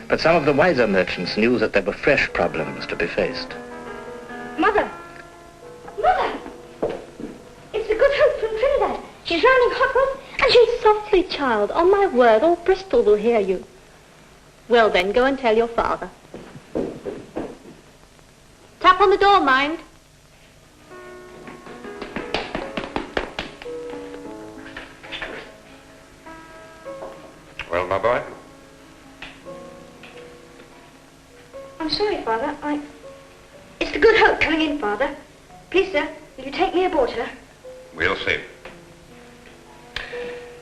But some of the wiser merchants knew that there were fresh problems to be faced. Mother! Mother! It's the Good Hope from Trinidad. She's rounding hot rods, and she's... Softly, child. On my word, all Bristol will hear you. Well, then, go and tell your father. Tap on the door, mind. Well, my boy? I'm sorry, Father. It's the Good Hope coming in, Father. Please, sir, will you take me aboard her? We'll see.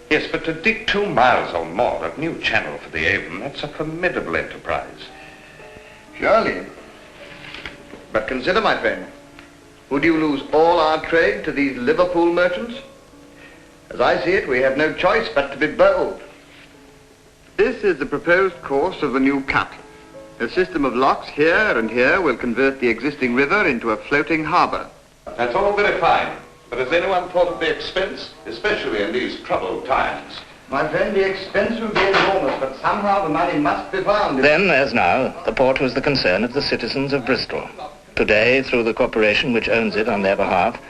Yes, but to dig 2 miles or more of new channel for the Avon, that's a formidable enterprise. Surely. But consider, my friend, would you lose all our trade to these Liverpool merchants? As I see it, we have no choice but to be bold. This is the proposed course of the new cut. A system of locks here and here will convert the existing river into a floating harbour. That's all very fine. But has anyone thought of the expense, especially in these troubled times? My friend, the expense will be enormous, but somehow the money must be found. Then, as now, the port was the concern of the citizens of Bristol. Today, through the corporation which owns it on their behalf.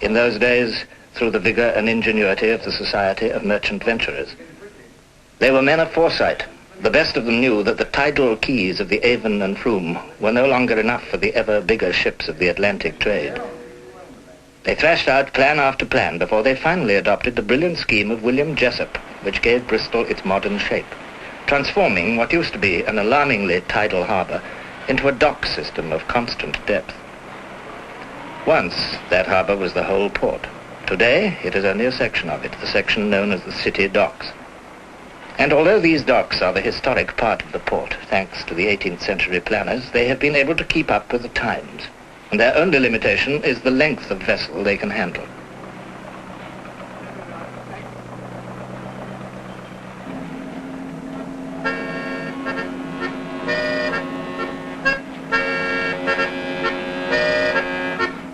In those days, through the vigour and ingenuity of the Society of Merchant Venturers. They were men of foresight. The best of them knew that the tidal quays of the Avon and Frome were no longer enough for the ever bigger ships of the Atlantic trade. They thrashed out plan after plan before they finally adopted the brilliant scheme of William Jessup, which gave Bristol its modern shape, transforming what used to be an alarmingly tidal harbour into a dock system of constant depth. Once, that harbour was the whole port. Today, it is only a section of it, the section known as the city docks. And although these docks are the historic part of the port, thanks to the 18th century planners, they have been able to keep up with the times. And their only limitation is the length of vessel they can handle.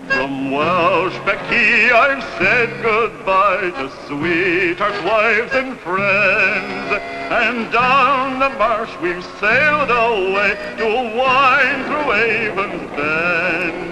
From Welsh Becky I've said goodbye to sweethearts, wives and friends, and down the marsh we've sailed away to wind through Avon's bends.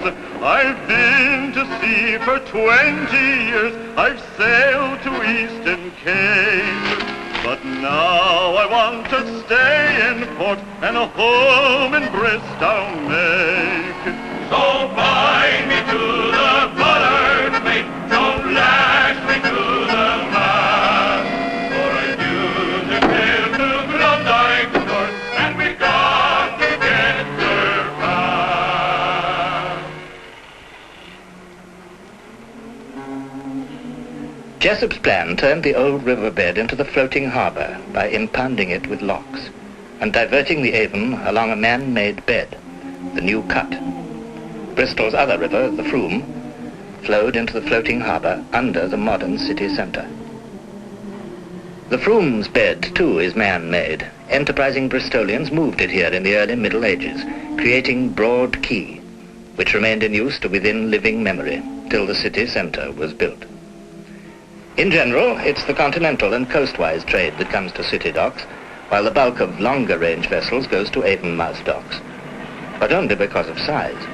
I've been to sea for 20 years, I've sailed to Eastern Cape, but now I want to stay in port and a home in Bristol make. So bind me to the buttered mate, don't lash me to the mast, for I do the sail to Klondike North, and we got to get her fast. Jessup's plan turned the old riverbed into the floating harbour by impounding it with locks and diverting the Avon along a man-made bed, the New Cut. Bristol's other river, the Frome, flowed into the floating harbour under the modern city centre. The Frome's bed, too, is man-made. Enterprising Bristolians moved it here in the early Middle Ages, creating Broad Quay, which remained in use to within living memory till the city centre was built. In general, it's the continental and coastwise trade that comes to city docks, while the bulk of longer-range vessels goes to Avonmouth docks, but only because of size.